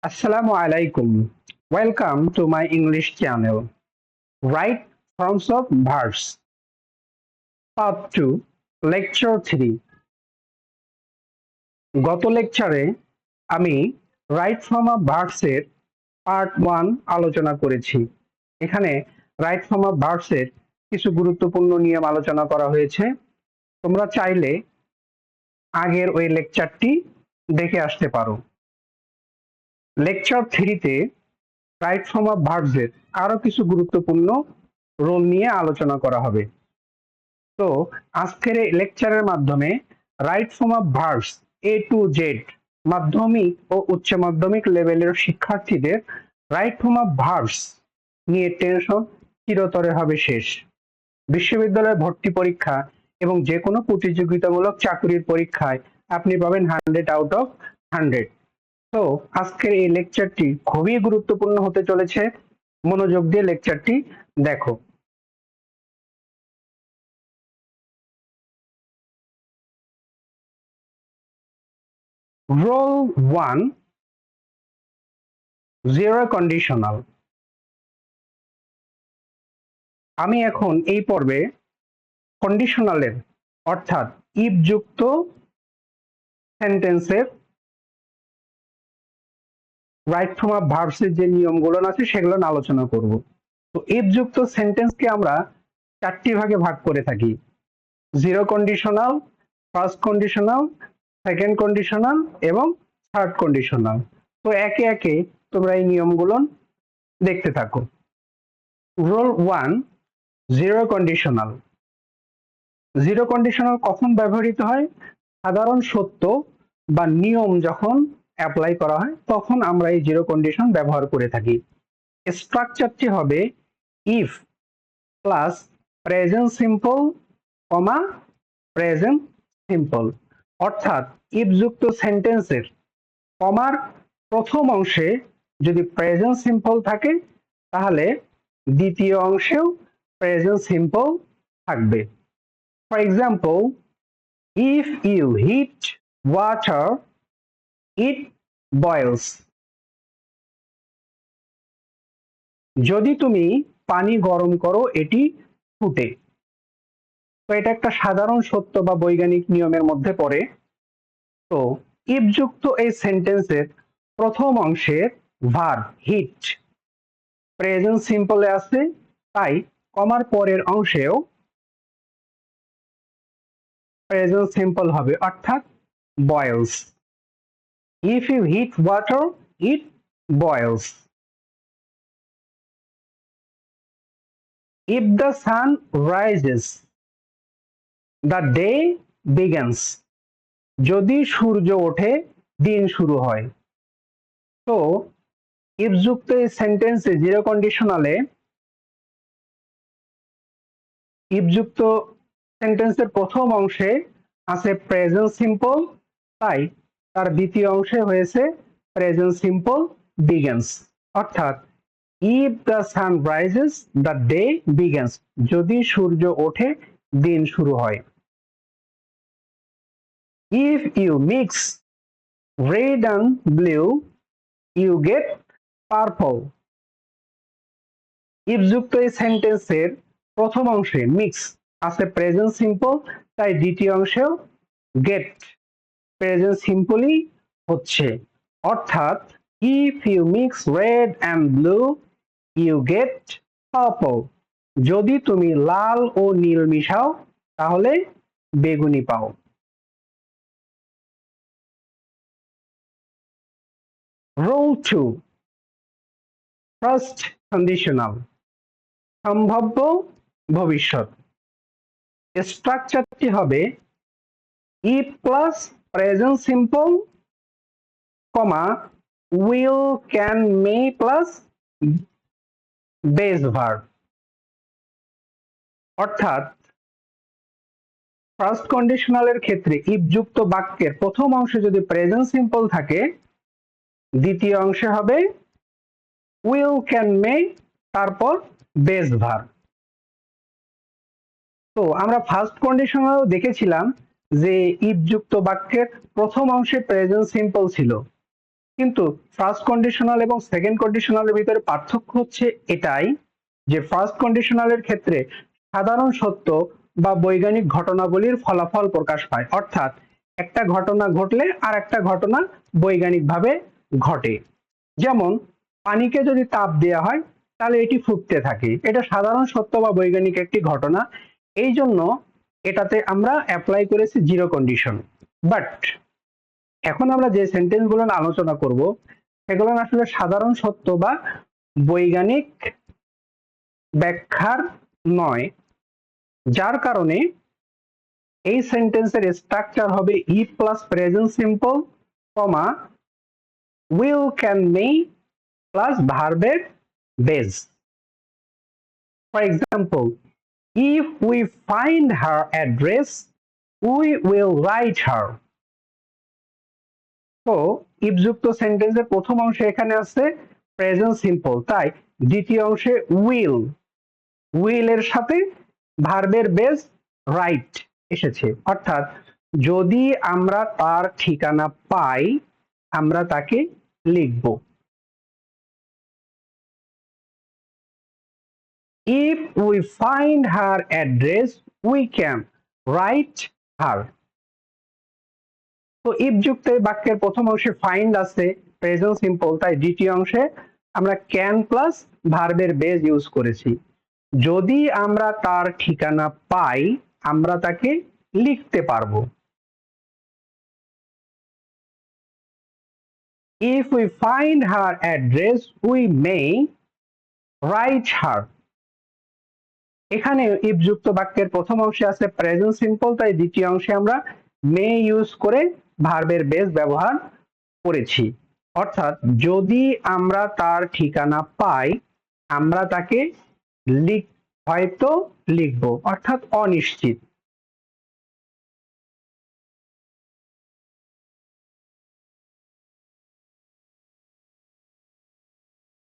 Assalamu alaikum. Welcome to my English channel. Right Forms of Verbs. Part 2, Lecture 3. গত লেকচারে আমি right form of verbs এর part 1 আলোচনা করেছি। এখানে রাইট ফর্ম অফ ভার্বস এর কিছু গুরুত্বপূর্ণ নিয়ম আলোচনা করা হয়েছে। তোমরা চাইলে আগের ওই লেকচারটি দেখে আসতে পারো। লেকচার 3 তে রাইট ফর্ম অফ ভার্বস এর আরো কিছু গুরুত্বপূর্ণ রোল নিয়ে আলোচনা করা হবে। তো আজকের এই লেকচারের মাধ্যমে right form of verbs A to Z মাধ্যমিক ও উচ্চ মাধ্যমিক লেভেলের শিক্ষার্থীদের রাইট ফর্ম অফ ভার্বস নিয়ে টেনশন চিরতরে হবে শেষ। বিশ্ববিদ্যালয় ভর্তি পরীক্ষা এবং যে কোনো প্রতিযোগিতামূলক চাকরির পরীক্ষায় আপনি পাবেন 100 আউট অফ 100। তো আজকের এই লেকচারটি খুবই গুরুত্বপূর্ণ হতে চলেছে। মনোযোগ দিয়ে লেকচারটি দেখো। Rule 1, zero conditional. আমি এখন এই পর্বে কন্ডিশনালের অর্থাৎ ইফ যুক্ত সেন্টেন্সের রাইট ফর্ম অফ ভার্বসের যে নিয়মগুলো আছে সেগুলো আলোচনা করব। তো ইফ যুক্ত সেন্টেন্সকে আমরা চারটি ভাগে ভাগ করে থাকি: zero conditional, first conditional, second conditional এবং থার্ড কন্ডিশনাল। তো একে একে তোমরা এই নিয়মগুলো দেখতে থাকো। Rule 1, zero conditional. Zero conditional কখন ব্যবহৃত হয়? সাধারণ সত্য বা নিয়ম যখন অ্যাপ্লাই করা হয় তখন আমরা এই জিরো কন্ডিশন ব্যবহার করে থাকি। স্ট্রাকচারটি হবে if plus present simple comma present simple. অর্থাৎ ইফ যুক্ত সেন্টেন্সের কমার প্রথম অংশে যদি প্রেজেন্ট সিম্পল থাকে তাহলে দ্বিতীয় অংশেও প্রেজেন্ট সিম্পল থাকবে। For example, if you heat water it boils. যদি তুমি পানি গরম করো এটি ফুটে। তো এটা একটা সাধারণ সত্য বা বৈজ্ঞানিক নিয়মের মধ্যে পড়ে। তো ইফ যুক্ত এই সেন্টেন্সের প্রথম অংশের ভার্ব হিট প্রেজেন্ট সিম্পলে আছে, তাই কমার পরের অংশেও প্রেজেন্ট সিম্পল হবে, অর্থাৎ বয়েলস। If you heat water it boils. If the sun rises the day begins. যদি সূর্য ওঠে দিন শুরু হয়। তো ইফ যুক্ত এই সেন্টেন্সে জিরো কন্ডিশনালে ইফ যুক্ত সেন্টেন্সের প্রথম অংশে আছে প্রেজেন্ট সিম্পল, তাই তার দ্বিতীয় অংশে হয়েছে প্রেজেন্ট সিম্পল বিগিনস। অর্থাৎ if the sun rises the day begins. যদি সূর্য ওঠে দিন শুরু হয়। If you mix red and blue you get purple. If যুক্ত এই সেন্টেন্সের প্রথম অংশে মিক্স আছে প্রেজেন্ট সিম্পল, তাই দ্বিতীয় অংশেও গেট প্রেজেন্ট সিম্পলই হচ্ছে। অর্থাৎ if you mix red and blue you get purple. যদি তুমি লাল ও নীল মিশাও তাহলে বেগুনি পাও। Rule 2, first conditional. সম্ভাব্য ভবিষ্যৎ। স্ট্রাকচারটি হবে if plus present simple comma will can may plus base verb. অর্থাৎ ফার্স্ট কন্ডিশনালের ক্ষেত্রে ইফ যুক্ত বাক্যের প্রথম অংশে যদি প্রেজেন্ট সিম্পল থাকে দ্বিতীয় অংশে হবে উইল ক্যান মে তারপর বেস ভার্ব। তো আমরা ফার্স্ট কন্ডিশনালও দেখেছিলাম যে ইফ যুক্ত বাক্যের প্রথম অংশে প্রেজেন্ট সিম্পল ছিল, কিন্তু ফার্স্ট কন্ডিশনাল এবং সেকেন্ড কন্ডিশনালের ভিতরে পার্থক্য হচ্ছে এটাই যে ফার্স্ট কন্ডিশনালের ক্ষেত্রে সাধারণ সত্য বা বৈজ্ঞানিক ঘটনাবলীর ফলাফল প্রকাশ পায়, অর্থাৎ একটা ঘটনা ঘটলে আর একটা ঘটনা বৈজ্ঞানিকভাবে ঘটে। যেমন পানিকে যদি তাপ দেওয়া হয় তাহলে এটি ফুটতে থাকে, এটা সাধারণ সত্য বা বৈজ্ঞানিক একটি ঘটনা। এই জন্য এটাতে আমরা অ্যাপ্লাই করেছি জিরো কন্ডিশন। বাট এখন আমরা যে সেন্টেন্স গুলো আলোচনা করব সেগুলো আসলে সাধারণ সত্য বা বৈজ্ঞানিক ব্যাখ্যার নয়, যার কারণে এই সেন্টেন্সের স্ট্রাকচার হবে if plus present simple comma will can may plus ভার্বের বেজ। For example, if we find her address we will write her। তো if যুক্ত সেন্টেন্সের প্রথম অংশে এখানে আছে প্রেজেন্ট সিম্পল, তাই দ্বিতীয় অংশে উইল এর সাথে ভার্বের বেস রাইট এসেছে, অর্থাৎ যদি আমরা তার ঠিকানা পাই আমরা তাকে লিখব। if we find her address we can write her। তো if যুক্ত এই বাক্যের প্রথম অংশে ফাইন্ড আছে প্রেজেন্ট সিম্পল, তাই দ্বিতীয় অংশে আমরা ক্যান প্লাস ভার্বের বেস ইউজ করেছি। যদি আমরা তার ঠিকানা পাই আমরা তাকে লিখতে পারবো। if we find her address we may write her। এখানে if যুক্ত বাক্যের প্রথম অংশে আছে প্রেজেন্ট সিম্পল, তাই দ্বিতীয় অংশে আমরা মে ইউজ করে ভার্বের বেস ব্যবহার করেছি, অর্থাৎ যদি আমরা তার ঠিকানা পাই আমরা তাকে হয়তো লিখব, অর্থাৎ অনিশ্চিত।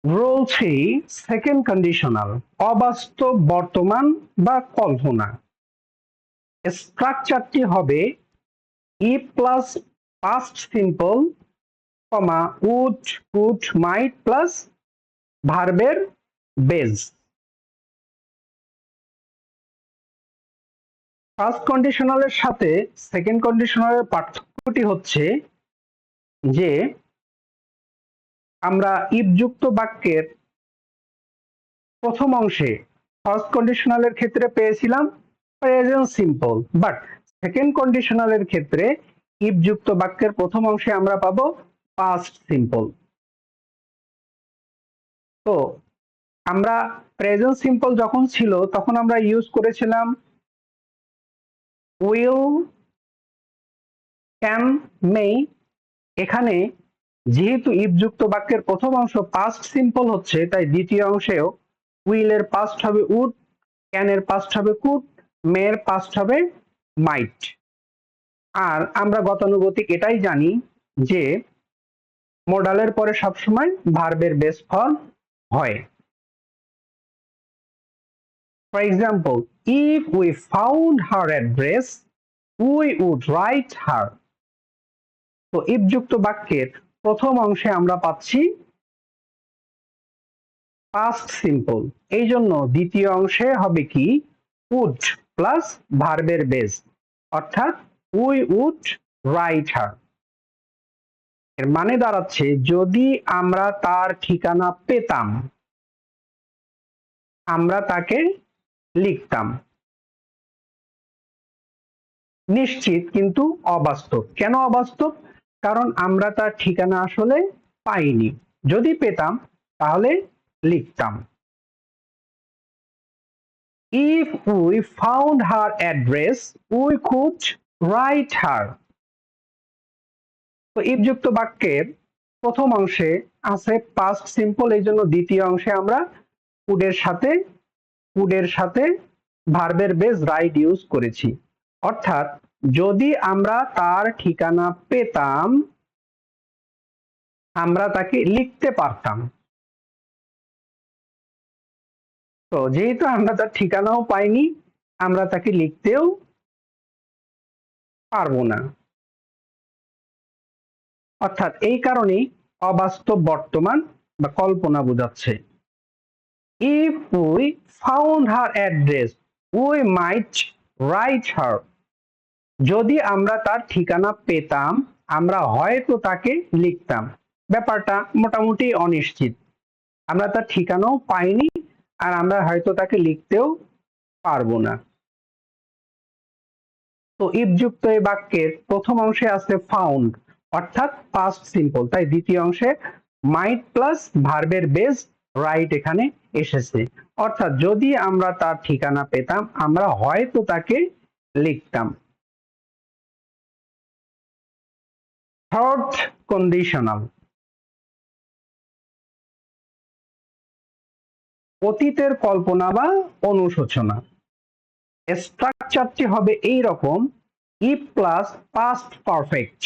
রোল 3 সেকেন্ড কন্ডিশনাল, অবাস্তব বর্তমান বা কল্পনা। স্ট্রাকচারটি হবে if plus past simple comma would could might plus ভার্বের বেজ। ফার্স্ট কন্ডিশনালের সাথে সেকেন্ড কন্ডিশনালের পার্থক্যটি হচ্ছে যে আমরা ইফ যুক্ত বাক্যের প্রথম অংশে ফার্স্ট কন্ডিশনালের ক্ষেত্রে পেয়েছিলাম প্রেজেন্ট সিম্পল, বাট সেকেন্ড কন্ডিশনালের ক্ষেত্রে ইফ যুক্ত বাক্যের প্রথম অংশে আমরা পাবো পাস্ট সিম্পল। তো আমরা প্রেজেন্ট সিম্পল যখন ছিল তখন আমরা ইউজ করেছিলাম উইল ক্যান মে। এখানে যেহেতু ইফ যুক্ত বাক্যের প্রথম অংশ পাস্ট সিম্পল হচ্ছে তাই দ্বিতীয় অংশেও উইল এর পাস্ট হবে উড, ক্যান এর পাস্ট হবে কুড, মে এর পাস্ট হবে মাইট। আর আমরা গতানুগতিক এটাই জানি যে মডালের পরে সবসময় ভার্বের বেস ফর্ম হয়। For example, if we found her address we would write her। তো ইফ যুক্ত বাক্যের প্রথম অংশে আমরা পাচ্ছি পাস্ট সিম্পল, এই জন্য দ্বিতীয় অংশে হবে কি উড প্লাস ভার্বের বেস, অর্থাৎ উই উড রাইট হার। এর মানে দাঁড়াচ্ছে যদি আমরা তার ঠিকানা পেতাম আমরা তাকে লিখতাম। নিশ্চিত কিন্তু অবাস্তব। কেন অবাস্তব? কারণ আমরা তার ঠিকানা আসলে পাইনি, যদি পেতাম তাহলে লিখতাম। if we found her address we could write her। তো if যুক্ত বাক্যের প্রথম অংশে আছে পাস্ট সিম্পল, এই জন্য দ্বিতীয় অংশে আমরা কুডের সাথে ভার্বের বেস রাইট ইউজ করেছি, অর্থাৎ যদি আমরা তার ঠিকানা পেতাম আমরা তাকে লিখতে পারতাম। তো যেহেতু আমরা তার ঠিকানাও পাইনি আমরা তাকে লিখতেও পারবো না, অর্থাৎ এই কারণেই অবাস্তব বর্তমান বা কল্পনা বোঝাচ্ছে। If we found her address, we might write her. যদি আমরা তার ঠিকানা পেতাম আমরা হয়তো তাকে লিখতাম। ব্যাপারটা মোটামুটি অনিশ্চিত, আমরা তার ঠিকানাও পাইনি আর আমরা হয়তো তাকে লিখতেও পারবো না। তো ইফ যুক্ত এই বাক্যের প্রথম অংশে আছে ফাউন্ড অর্থাৎ পাস্ট সিম্পল, তাই দ্বিতীয় অংশে মাইট প্লাস ভার্বের বেস রাইট এখানে এসেছে, অর্থাৎ যদি আমরা তার ঠিকানা পেতাম আমরা হয়তো তাকে লিখতাম। থার্ড কন্ডিশনাল, অতীতের কল্পনা বা অনুশোচনা। স্ট্রাকচারটি হবে এই রকম, if plus past perfect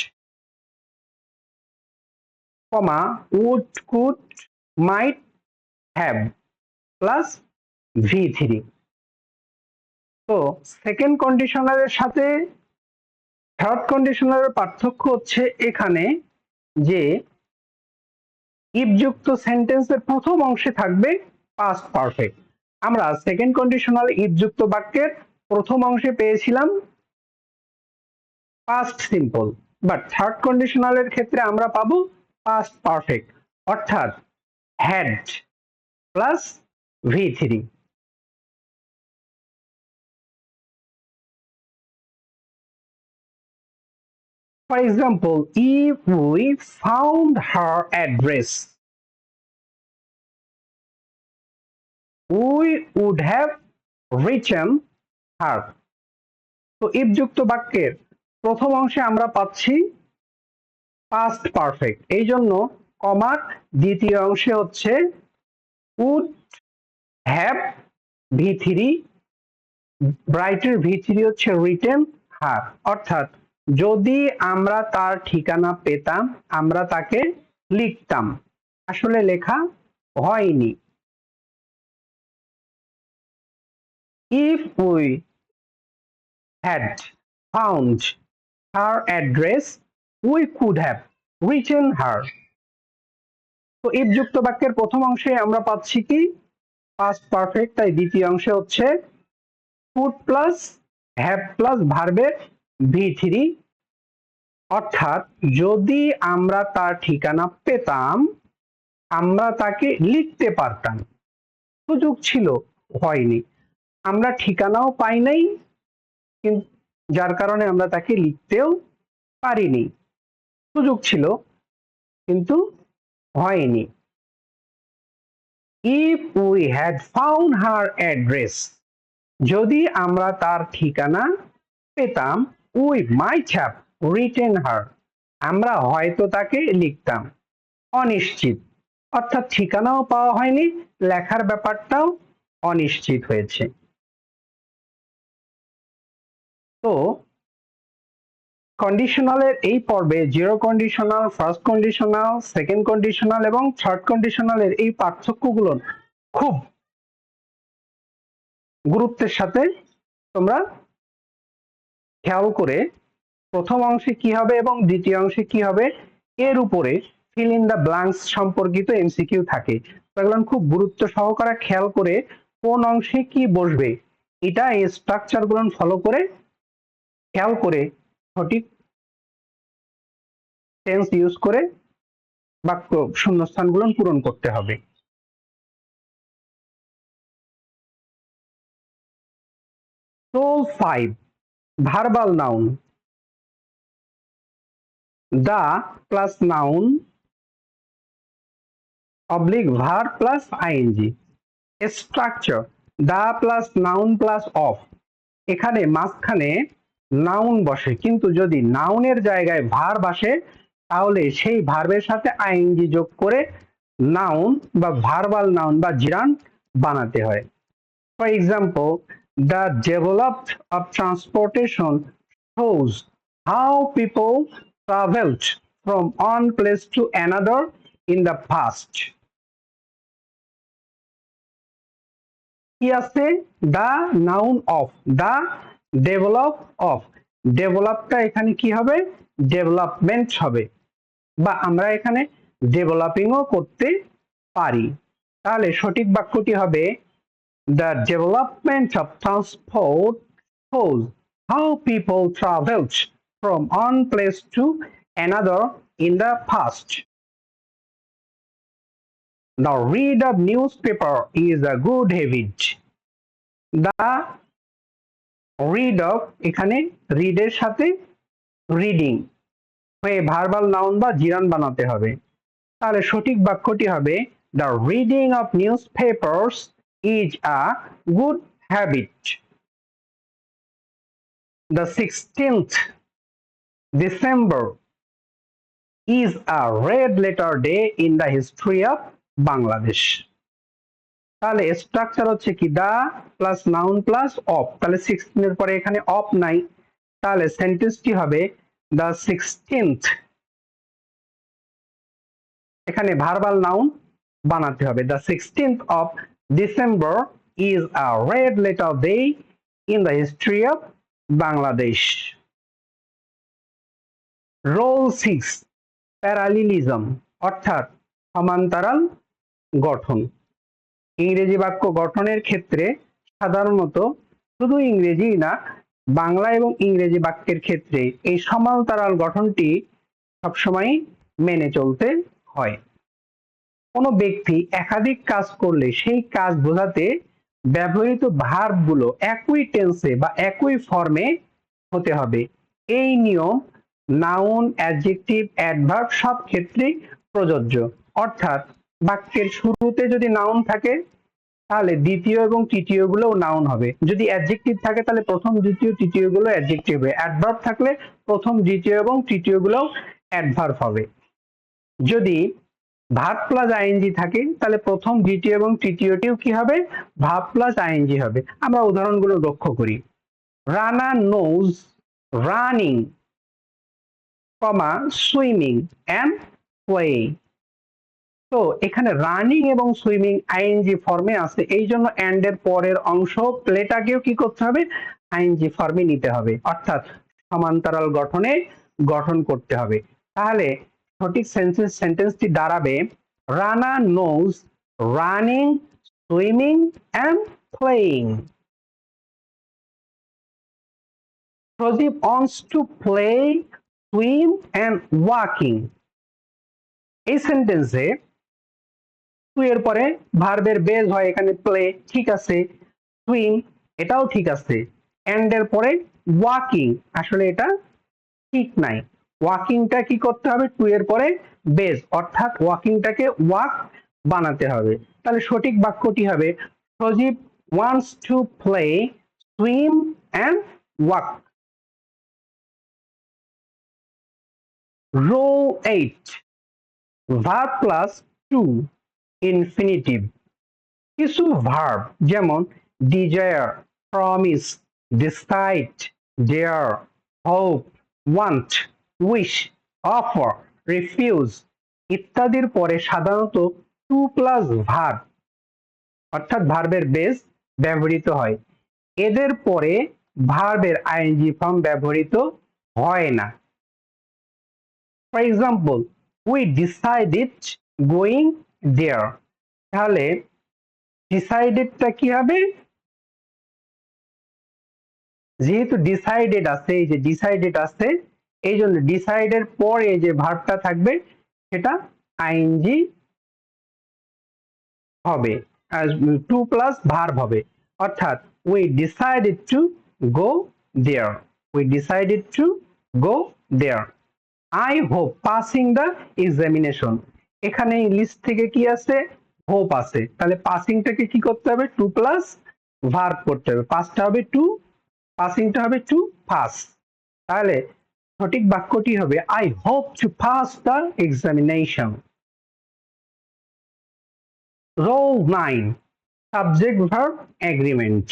comma would could might have plus V3। তো সেকেন্ড কন্ডিশনালের সাথে থার্ড কন্ডিশনালের পার্থক্য হচ্ছে এখানে যে ইফ যুক্ত সেন্টেন্সের প্রথম অংশে থাকবে পাস্ট পারফেক্ট। আমরা সেকেন্ড কন্ডিশনাল ইফ যুক্ত বাক্যের প্রথম অংশে পেয়েছিলাম পাস্ট সিম্পল, বাট থার্ড কন্ডিশনালের ক্ষেত্রে আমরা পাবো পাস্ট পারফেক্ট অর্থাৎ had plus V3। For example, if we found her address, we would have written her. তো if যুক্ত বাক্যের প্রথম অংশে আমরা পাচ্ছি পাস্ট পারফেক্ট, এই জন্য কমার দ্বিতীয় অংশে হচ্ছে would have V3, ব্রাইটের V3 হচ্ছে written her, অর্থাৎ যদি আমরা তার ঠিকানা পেতাম আমরা তাকে লিখতাম, আসলে লেখা হয়নি। If we had found her address, we could have written her. তো if যুক্ত বাক্যের প্রথম অংশে আমরা পাচ্ছি কি পাস্ট পারফেক্ট, তাই দ্বিতীয় অংশে হচ্ছে could প্লাস have প্লাস ভার্বের V3, অর্থাৎ যদি আমরা তার ঠিকানা পেতাম আমরা তাকে লিখতে পারতাম, সুযোগ ছিল হয়নি, আমরা ঠিকানাও পাই নাই যার কারণে আমরা তাকে লিখতেও পারিনি, সুযোগ ছিল কিন্তু হয়নি। If we had found her address, যদি আমরা তার ঠিকানা পেতাম we might have written her, আমরা হয়তো তাকে লিখতাম। অনিশ্চিত অর্থাৎ ঠিকানাও পাওয়া হয়নি, লেখার ব্যাপারটাও অনিশ্চিত হয়েছে। তো কন্ডিশনালের এই পর্বে zero conditional, first conditional, second conditional এবং থার্ড কন্ডিশনালের এই পার্থক্যগুলো খুব গুরুত্বের সাথে তোমরা খেয়াল করে প্রথম অংশে কি হবে এবং দ্বিতীয় অংশে কি হবে এর উপরে ফিল ইন দ্য ব্ল্যাঙ্কস সম্পর্কিত এমসিকিউ থাকে, এগুলো খুব গুরুত্ব সহকারে খেয়াল করে কোন অংশে কি বসবে এটা এই স্ট্রাকচার গুলো ফলো করে খেয়াল করে সঠিক টেন্স ইউজ করে বাক্য শূন্যস্থানগুলো পূরণ করতে হবে। Role 5, verbal noun, the plus noun oblique verb plus ing, structure the plus noun plus of, এখানে মাঝখানে নাউন বসে কিন্তু যদি নাউনের জায়গায় ভার্ব আসে তাহলে সেই ভার্বের সাথে আইএনজি যোগ করে নাউন বা ভার্বাল নাউন বা জিরান বানাতে হয়। For example, the development of transportation shows how people traveled from one place to another in the past. কি আছে the noun of, the develop of, ডেভেলপটা এখানে কি হবে ডেভেলপমেন্ট হবে, বা আমরা এখানে ডেভেলপিংও করতে পারি। তাহলে সঠিক বাক্যটি হবে the development of transport shows how people traveled from one place to another in the past. The read of newspaper is a good habit. The read of এখানে read এর সাথে reading হয়ে ভার্বাল নাউন বা জিরান বানাতে হবে। তাহলে সঠিক বাক্যটি হবে the reading of newspapers is a good habit. The 16th December is a red letter day in the history of Bangladesh. তাহলে স্ট্রাকচার হচ্ছে কি the plus noun plus of, তাহলে 16 এর পরে এখানে অফ নাই, তাহলে সেন্টেন্সটি হবে the 16th, এখানে ভার্বাল নাউন বানাতে হবে the 16th of December is a red letter day in the history of Bangladesh. Rule 6 parallelism অর্থাৎ সমান্তরাল গঠন। ইংরেজি বাক্য গঠনের ক্ষেত্রে সাধারণত শুধু ইংরেজি না, বাংলা এবং ইংরেজি বাক্যের ক্ষেত্রে এই সমান্তরাল গঠনটি সবসময় মেনে চলতে হয়। কোনো ব্যক্তি একাধিক কাজ করলে সেই কাজ বোঝাতে ব্যবহৃত ভার্বগুলো একই টেন্সে বা একই ফর্মে হতে হবে। এই নিয়ম নাউন, অ্যাডজেক্টিভ, অ্যাডভার্ব সব ক্ষেত্রেই প্রযোজ্য। অর্থাৎ বাক্যের শুরুতে যদি নাউন থাকে তাহলে দ্বিতীয় এবং তৃতীয় গুলোও নাউন হবে। যদি অ্যাডজেক্টিভ থাকে তাহলে প্রথম, দ্বিতীয়, তৃতীয় গুলো অ্যাডজেক্টিভ হবে। অ্যাডভার্ব থাকলে প্রথম, দ্বিতীয় এবং তৃতীয় গুলো অ্যাডভার্ব হবে। যদি ভার্ব প্লাস আইএনজি থাকে তাহলে প্রথম, দ্বিতীয় এবং তৃতীয়টিও কি হবে? ভার্ব প্লাস আইএনজি হবে। আমরা উদাহরণগুলো লক্ষ্য করি। Rana knows running, swimming and playing. তো এখানে রানিং এবং সুইমিং আইএনজি ফর্মে আছে, এই জন্য এন্ড এর পরের অংশ প্লেটাকেও কি করতে হবে? আইএনজি ফর্মে নিতে হবে, অর্থাৎ সমান্তরাল গঠনে গঠন করতে হবে। তাহলে সঠিক সেন্টেন্সটি দাঁড়াবে Rana knows running, swimming and playing. Pradeep wants to play, swim and walking। এই সেন্টেন্সে টু এর পরে ভার্বের বেজ হয় এখানে প্লে, ঠিক আছে। সুইম, এটাও ঠিক আছে। এন্ড এর পরে ওয়াকিং, আসলে এটা ঠিক নাই। ওয়াকিংটা কি করতে হবে? টু এর পরে বেজ, অর্থাৎ ওয়াকিংটাকে ওয়াক বানাতে হবে। তাহলে সঠিক বাক্যটি হবে Sajib wants to play, swim and walk. Rule 8 verb plus to infinitive. কিছু ভার্ব যেমন desire, promise, decide, dare, hope, want, wish, offer, refuse ইত্যাদির পরে সাধারণত টু প্লাস ভার্ব অর্থাৎ ভার্বের বেস ব্যবহৃত হয়। এদের পরে ভার্বের আইএনজি ফর্ম ব্যবহৃত হয় না। For example, we decided going there. তাহলে ডিসাইডেডটা কি হবে? যেহেতু ডিসাইডেড আছে, এই যে ডিসাইডেড আছে, এই জন্য ডিসাইডের পরে যে ভার্বটা থাকবে সেটা আইএনজি হবে, টু প্লাস ভার্ব হবে। অর্থাৎ we decided to go there, we decided to go there. I hope passing the examination. এখানে লিস্ট থেকে কি আছে? হোপ আছে। তাহলে পাসিংটাকে কি করতে হবে? টু প্লাস ভার্ব করতে হবে। পাসটা হবে টু, পাসিংটা হবে টু পাস। তাহলে সঠিক বাক্যটি হবে I hope to pass the examination. Rule 9 subject verb agreement.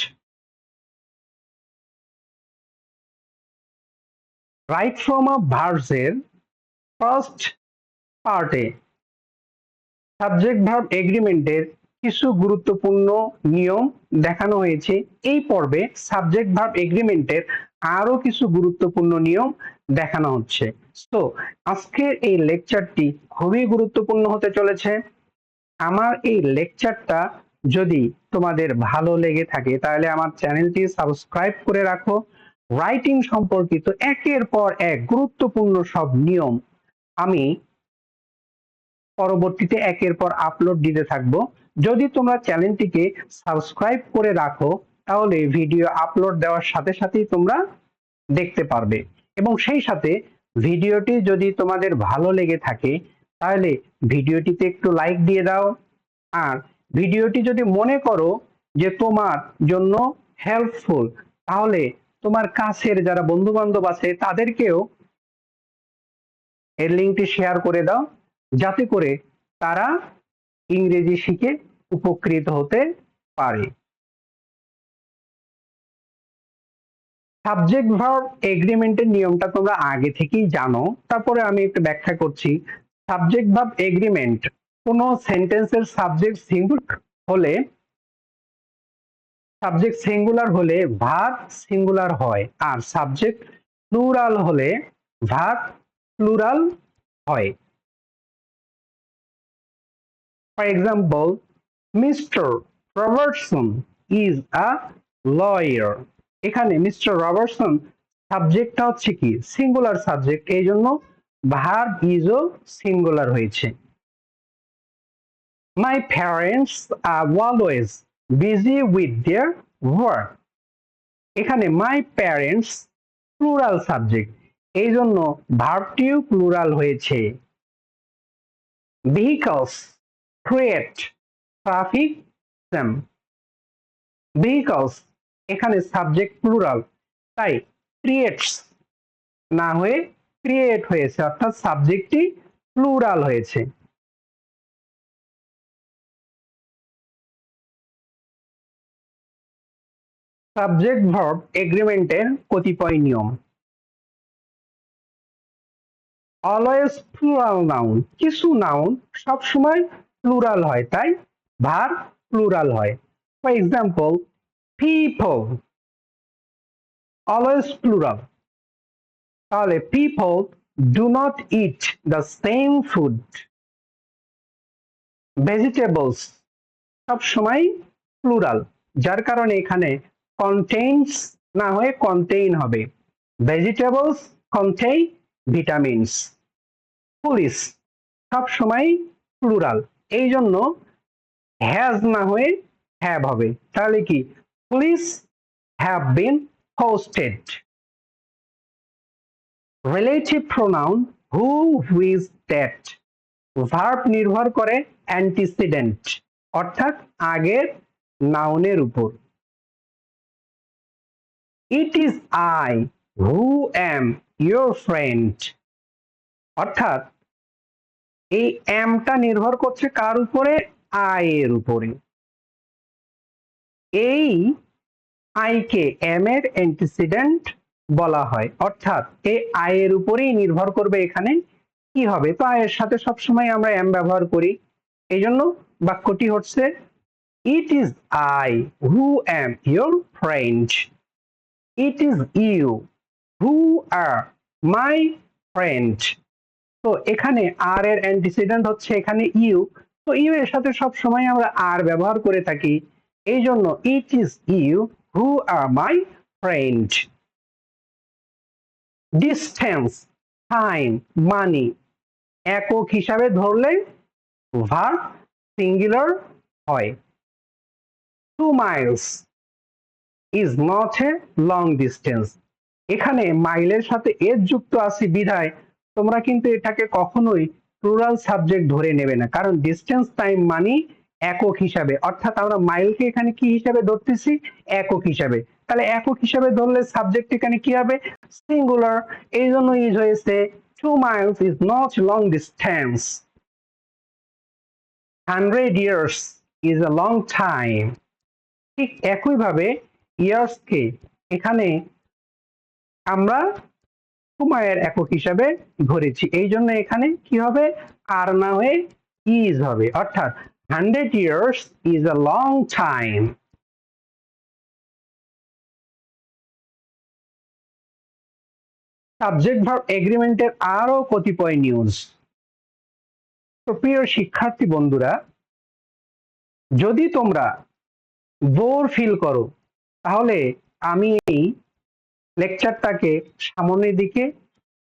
Right form of verbs এর ফার্স্ট পার্টে সাবজেক্ট ভার্ব এগ্রিমেন্টের কিছু গুরুত্বপূর্ণ নিয়ম দেখানো হয়েছে। এই পর্বে সাবজেক্ট ভার্ব এগ্রিমেন্টের আরো কিছু গুরুত্বপূর্ণ নিয়ম দেখানো হচ্ছে। তো আজকের এই লেকচারটি খুবই গুরুত্বপূর্ণ হতে চলেছে। আমার এই লেকচারটা যদি তোমাদের ভালো লেগে থাকে তাহলে আমার চ্যানেলটি সাবস্ক্রাইব করে রাখো। রাইটিং সম্পর্কিত একের পর এক গুরুত্বপূর্ণ সব নিয়ম আমি পরবর্তীতে একের পর আপলোড দিতে থাকবো। যদি তোমরা চ্যানেলটিকে সাবস্ক্রাইব করে রাখো তাহলে ভিডিও আপলোড দেওয়ার সাথে সাথেই তোমরা দেখতে পারবে, এবং সেই সাথে ভিডিওটি যদি তোমাদের ভালো লেগে থাকে তাহলে ভিডিওটিতে একটু লাইক দিয়ে দাও। আর ভিডিওটি যদি মনে করো যে তোমার জন্য হেল্পফুল, তাহলে তোমার কাছের যারা বন্ধু বান্ধব আছে তাদেরকেও এর লিঙ্কটি শেয়ার করে দাও, যাতে করে তারা ইংরেজি শিখে উপকৃত হতে পারে। সাবজেক্ট ভার্ব এগ্রিমেন্টের নিয়মটা তোমরা আগে থেকেই জানো, তারপরে আমি একটু ব্যাখ্যা করছি। সাবজেক্ট ভার্ব এগ্রিমেন্ট, কোন সেন্টেন্সের সাবজেক্ট সিঙ্গুলার হলে ভার্ব সিঙ্গুলার হয়, আর সাবজেক্ট প্লুরাল হলে ভার্ব প্লুরাল হয়। For example, mister Robertson is a lawyer. এখানে মিস্টার রবার্টসন সাবজেক্টটা হচ্ছে কি সিঙ্গুলার সাবজেক্ট, এই জন্য ভার্ব ইজও সিঙ্গুলার হয়েছে। My parents are always busy with their work. এখানে মাই প্যারেন্টস প্লুরাল সাবজেক্ট, এই জন্য ভার্বটিও প্লুরাল হয়েছে। Vehicles create traffic jam. Vehicles এখানে সাবজেক্ট প্লুরাল, তাই ক্রিয়েটস না হয়ে ক্রিয়েট হয়েছে, অর্থাৎ সাবজেক্টটি প্লুরাল হয়েছে। সাবজেক্ট ভার্ব এগ্রিমেন্টের কতিপয় নিয়ম। অলওয়েজ প্লুরাল নাউন, কিছু নাউন সবসময় প্লুরাল হয়, তাই ভার্ব প্লুরাল হয়। For example, people always plural, তাহলে people do not eat the same food. Vegetables সবসময় প্লুরাল, যার কারণে এখানে কন্টেইনস না হয়ে কন্টেইন হবে। Vegetables contain vitamins. পুলিশ সবসময় প্লুরাল, এই জন্য হ্যাজ না হয়ে হ্যাভ হবে, তাহলে কি police have been posted. Relative pronoun who, whose, that, verb নির্ভর করে অ্যান্টিসিডেন্ট অর্থাৎ আগের নাউনের উপর। It is I who am your friend, অর্থাৎ এই অ্যামটা নির্ভর করছে কার উপরে, আই এর উপরে। এই আই কে এম এর অ্যান্টিসিডেন্ট বলা হয়, অর্থাৎ এই আই এর উপরেই নির্ভর করবে এখানে কি হবে। তো আয়ের সাথে সবসময় আমরা এম ব্যবহার করি, এই জন্য বাক্যটি হচ্ছে it is I who am your friend. It is you who are my friend. তো এখানে আর এর অ্যান্টিসিডেন্ট হচ্ছে এখানে ইউ, তো ইউ এর সাথে সব সময় আমরা আর ব্যবহার করে থাকি, এই জন্য it is you who are my friend. Distance, time, money একক হিসাবে ধরলে ভার্ব সিঙ্গুলার হয়। 2 miles is not a long distance। এখানে মাইলের সাথে এর যুক্ত আছে বিধায় তোমরা কিন্তু এটাকে কখনোই প্লুরাল সাবজেক্ট ধরে নেবে না, কারণ ডিস্টেন্স টাইম মানি একক হিসাবে, অর্থাৎ আমরা মাইলকে এখানে কি হিসাবে ধরতেছি, একক হিসাবে। তাহলে একক হিসাবে ধরলে সাবজেক্ট এখানে কি হবে, সিঙ্গুলার, এই জন্য ইউজ হয়েছে 2 miles is not long distance। 100 years is a long time। ঠিক একইভাবে ইয়ার্সকে এখানে আমরা সময়ের একক হিসাবে ধরেছি, এই জন্য এখানে কি হবে, আর না হয়ে ইজ হবে, অর্থাৎ 100 years is a long time। Subject verb এগ্রিমেন্টের আরো কতিপয় নিউজ। তো প্রিয় শিক্ষার্থী বন্ধুরা, যদি তোমরা বোর ফিল করো তাহলে আমি এই লেকচারটাকে সামনের দিকে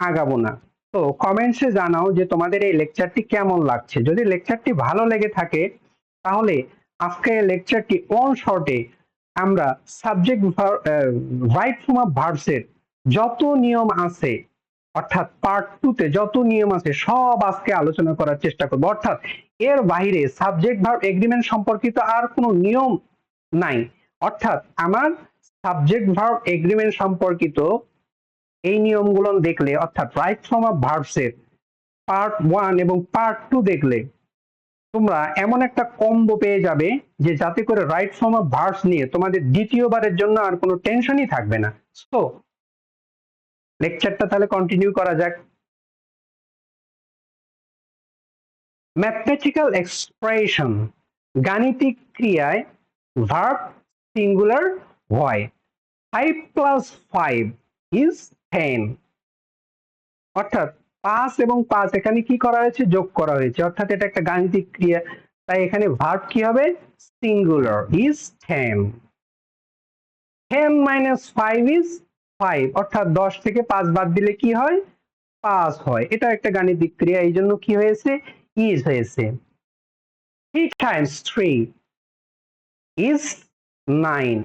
আগাবো না। তো কমেন্টসে জানাও যে তোমাদের এই লেকচারটি কেমন লাগছে। যদি লেকচারটি ভালো লেগে থাকে তাহলে আজকের লেকচারটি অন শর্টে আমরা সাবজেক্ট রাইট ফর্ম অফ ভার্বসের যত নিয়ম আছে, অর্থাৎ পার্ট 2 তে যত নিয়ম আছে সব আজকে আলোচনা করার চেষ্টা করব। অর্থাৎ এর বাইরে সাবজেক্ট ভার্ব এগ্রিমেন্ট সম্পর্কিত আর কোনো নিয়ম নাই। অর্থাৎ আমার সাবজেক্ট ভার্ব এগ্রিমেন্ট সম্পর্কিত এই নিয়মগুলো দেখলে, অর্থাৎ রাইট ফর্ম অফ ভার্বসের পার্ট 1 এবং পার্ট 2 দেখলে তোমরা এমন একটা কম্বো পেয়ে যাবে যে যাতে করে রাইট ফর্ম অফ ভার্বস নিয়ে তোমাদের দ্বিতীয়বারের জন্য আর কোনো টেনশনই থাকবে না। সো লেকচারটা তাহলে কন্টিনিউ করা যাক। ম্যাথমেটিক্যাল এক্সপ্রেশন, গাণিতিক ক্রিয়ায় ভার্ব সিঙ্গুলার হয়। 5 + 5 is 10, অর্থাৎ 5 এবং 5 এখানে কি করা হয়েছে, যোগ করা হয়েছে, অর্থাৎ এটা একটা গাণিতিক ক্রিয়া, তাই এখানে ভার্ব কি হবে, সিঙ্গুলার, is 10। 10 - 5 is 5, অর্থাৎ 10 থেকে 5 বাদ দিলে কি হয়, 5 হয়। এটা একটা গাণিতিক ক্রিয়া, এই জন্য কি হয়েছে, is হয়েছে। 3 × 3 is 9,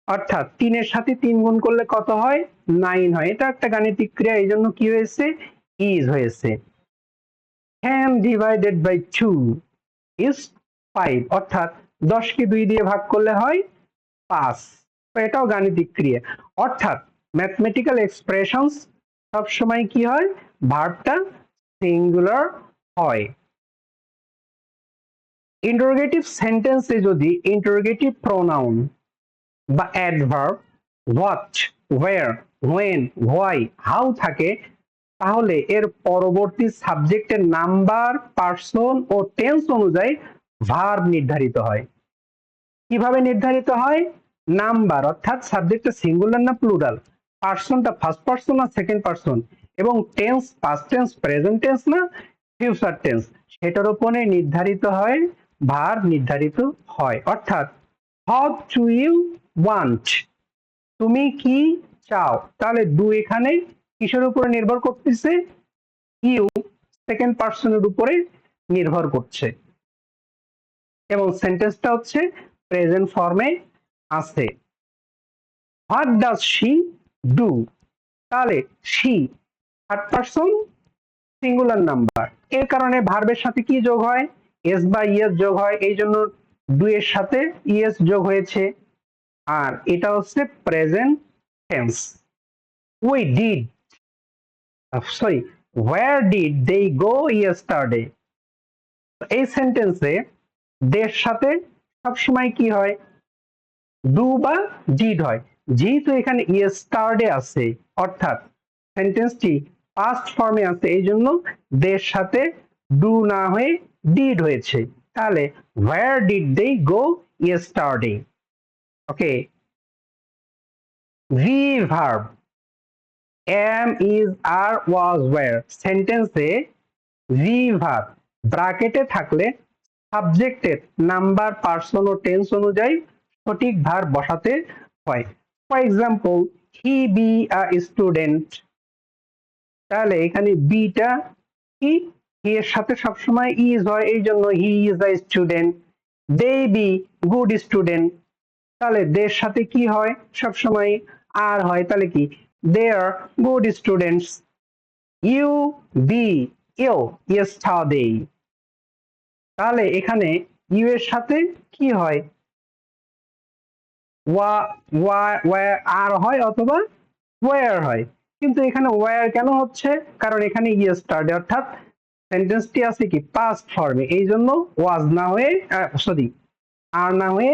অর্থাৎ 3 এর সাথে 3 গুণ করলে কত হয়, 9 হয়। এটা একটা গাণিতিক ক্রিয়া, এই জন্য কি হয়েছে, is হয়েছে। 10 / 2 is 5, অর্থাৎ 10 কে 2 দিয়ে ভাগ করলে হয় 5। তো এটাও গাণিতিক ক্রিয়া। অর্থাৎ ম্যাথমেটিক্যাল এক্সপ্রেশনস সবসময় কি হয়, ভার্বটা সিঙ্গুলার হয়। ইন্টারোগেটিভ সেন্টেন্সে যদি ইন্টারোগেটিভ প্রোনাউন বা adverb what, where, when, why, how থাকে তাহলে এর পরবর্তী সাবজেক্টের নাম্বার, পার্সন ও টেন্স অনুযায়ী ভার্ব নির্ধারিত হয়। কিভাবে নির্ধারিত হয়, নাম্বার অর্থাৎ সাবজেক্টটা সিঙ্গুলার না প্লুরাল, পার্সনটা ফার্স্ট পার্সন না সেকেন্ড পার্সন, এবং tense past tense, present tense না ফিউচার টেন্স, সেটার উপরে নির্ধারিত হয়, ভার্ব নির্ধারিত হয়। অর্থাৎ হোয়াট ডু ইউ ওয়ান্ট, তুমি কি চাও, তাহলে ডু এখানে কিসের উপরে নির্ভর করতেছে, ইউ সেকেন্ড পার্সনের উপরে নির্ভর করছে, এবং সেন্টেন্সটা হচ্ছে প্রেজেন্ট ফর্মে আছে। হোয়াট ডাজ শি ডু, তাহলে she third person singular number, এর কারণে ভার্বের সাথে কি যোগ হয়, এস বা ইএস যোগ হয়, এই জন্য ডু এর সাথে ইএস যোগ হয়েছে। আর এটা হচ্ছে present tense. We did, sorry, where did they go yesterday, এই সেন্টেন্সে দের সাথে সবসময় কি হয়, ডু বা ডিড হয়। যেহেতু এখানে ইয়েস্টারডে আছে, অর্থাৎ সেন্টেন্সটি পাস্ট ফর্মে আছে, এই জন্য দের সাথে ডু না হয়ে ডিড হয়েছে। তাহলে where did they go yesterday? Okay, V verb am, is, are, was, were সেন্টেন্সে ভি ভার্ব ব্র্যাকেটে থাকলে সাবজেক্টের নাম্বার, পার্সন ও টেন্স অনুযায়ী সঠিক ভার্ব বসাতে হয়। For example, he be a student, তাহলে এখানে বিটা কি, হি এর সাথে সবসময় ইজ হয়, এই জন্য he is a student. They be good student, তাহলে দের সাথে কি হয়, সবসময় আর হয়, তাহলে কি, they are good students. You be you yesterday, তাহলে এখানে ইউ এর সাথে কি হয়, আর হয় অথবা ওয়্যার হয়, কিন্তু এখানে ওয়্যার কেন হচ্ছে, কারণ এখানে ইয়েস্টারডে, অর্থাৎ সেন্টেন্সটি আছে কি পাস্ট ফর্মে, এই জন্য ওয়াজ না হয়ে, সরি, আর না হয়ে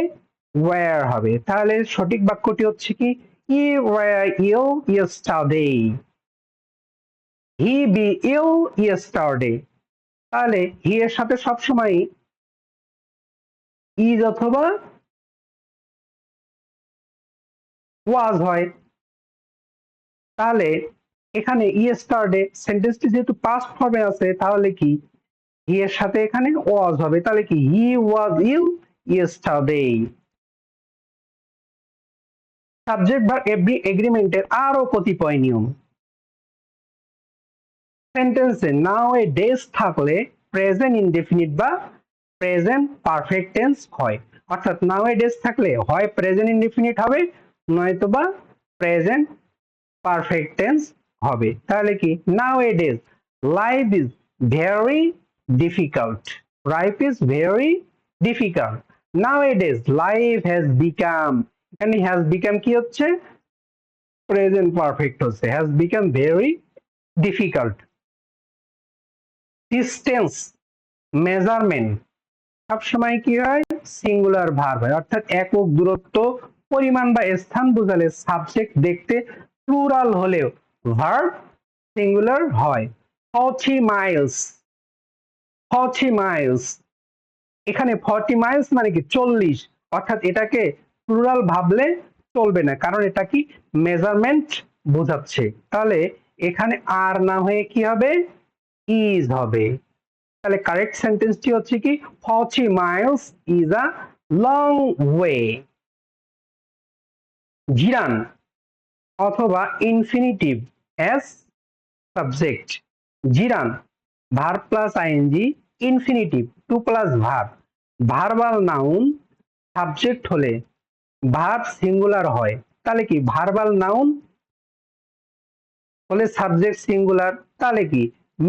ওয়্যার হবে। তাহলে সঠিক বাক্যটি হচ্ছে কি, he were ill yesterday, he be ill yesterday. তাহলে হি এর সাথে সবসময় ইজ অথবা ওয়াজ হয়। তাহলে এখানে ইয়েস্টারডে সেন্টেন্সটি যেহেতু পাস্ট ফর্মে আছে তাহলে কি হি এর সাথে এখানে ওয়াজ হবে, তাহলে কি হি ওয়াজ ইল ইয়েস্টারডে। সাবজেক্ট ভার্ব এগ্রিমেন্টের আরো কতিপয় নিয়ম। সেন্টেন্সে নাও এ ডেজ থাকলে প্রেজেন্ট ইনডেফিনিট বা প্রেজেন্ট পারফেক্ট টেন্স হয়, অর্থাৎ নাও এ ডেজ থাকলে হয় প্রেজেন্ট ইনডেফিনিট হবে নয়তোবা প্রেজেন্ট পারফেক্ট টেন্স হবে। তাহলে কি nowadays life is very difficult, life is very difficult. Nowadays life has become, এখানে হ্যাজ বিকাম কি হচ্ছে প্রেজেন্ট পারফেক্ট হচ্ছে, has become very difficult. Distance measurement সবসময় কি হয় সিঙ্গুলার ভার্ব হয়, অর্থাৎ একক দূরত্ব পরিমাণ বা স্থান বোঝালে সাবজেক্ট দেখতে প্লুরাল হলেও ভার্ব সিঙ্গুলার হয়। 40 মাইলস, 40 মাইলস, এখানে 40 মাইলস মানে কি 40, অর্থাৎ এটাকে প্লুরাল ভাবলে চলবে না, কারণ এটা কি মেজারমেন্ট বোঝাচ্ছে। তাহলে এখানে আর না হয়ে কি হবে ইজ হবে। তাহলে কারেক্ট সেন্টেন্সটি হচ্ছে কি 40 miles is a long way. Gerund অথবা infinitive as subject, gerund verb plus ING, infinitive to plus verb, verbal noun subject হলে ভার্ব সিঙ্গুলার হয়, তাহলে কি ভার্বাল নাউন হলে সাবজেক্ট সিঙ্গুলার, তাহলে কি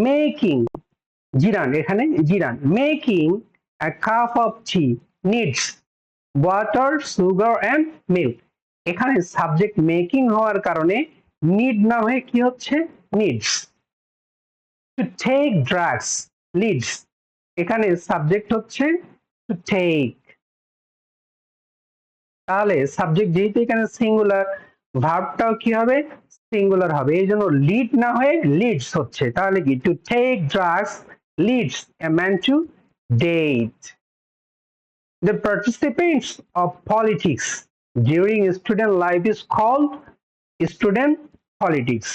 মেকিং, জিরান এখানে gerund making a cup of tea needs water, sugar and milk, এখানে subject making হওয়ার কারণে নিড না হয়ে কি হচ্ছে needs. To take drugs leads, এখানে সাবজেক্ট হচ্ছে টু টেক, তাহলে সাবজেক্ট যেহেতু এখানে সিঙ্গুলার ভার্বটাও কি হবে সিঙ্গুলার হবে, এই জন্য লিড না হয়ে লিডস হচ্ছে, তাহলে কি to take drugs leads a man to death. The participants of politics during student life is called student politics.